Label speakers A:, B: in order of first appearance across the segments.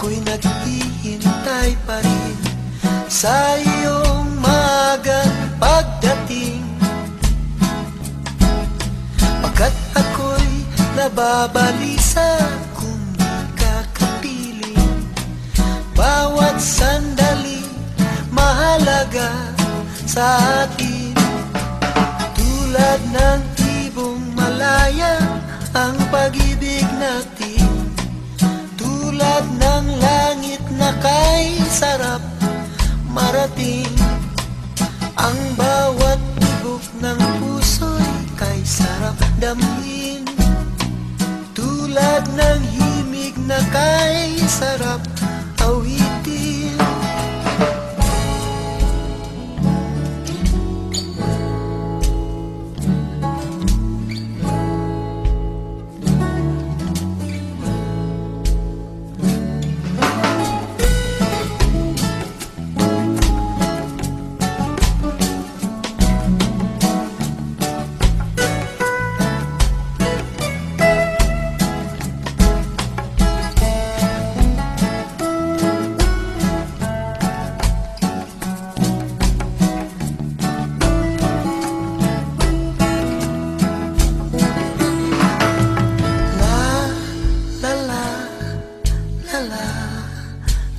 A: ako'y naghihintay pa rin sa iyong maagang pagdating. Pagkat ako'y nababalisa kung di ka kapiling. Bawat sandali mahalaga sa atin. Tulad ng ibong malaya ang pag-ibig natin. Tulad ng langit na kay sarap marating. Ang bawat tibok ng puso'y kay sarap damhin. Tulad ng himig na kay sarap awitin.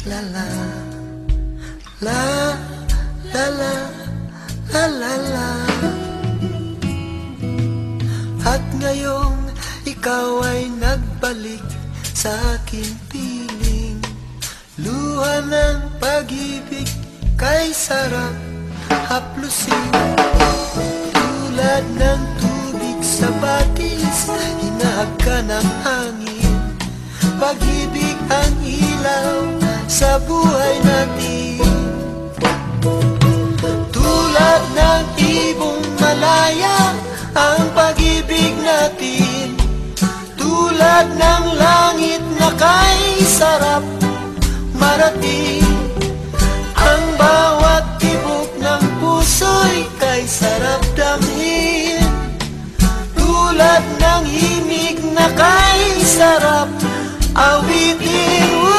A: La la la la la la la la. At ngayong ikaw ay nagbalik sa aking piling. Luha ng pag-ibig kay sarap haplusin. Tulad ng tubig sa batis, hinahag ng hangin. Pag-ibig ang ilaw sa buhay natin. Tulad ng ibong malaya ang pag-ibig natin. Tulad ng langit na kay sarap marating. Ang bawat tibok ng puso'y kay sarap damhin. Tulad ng himig na kay sarap awitin.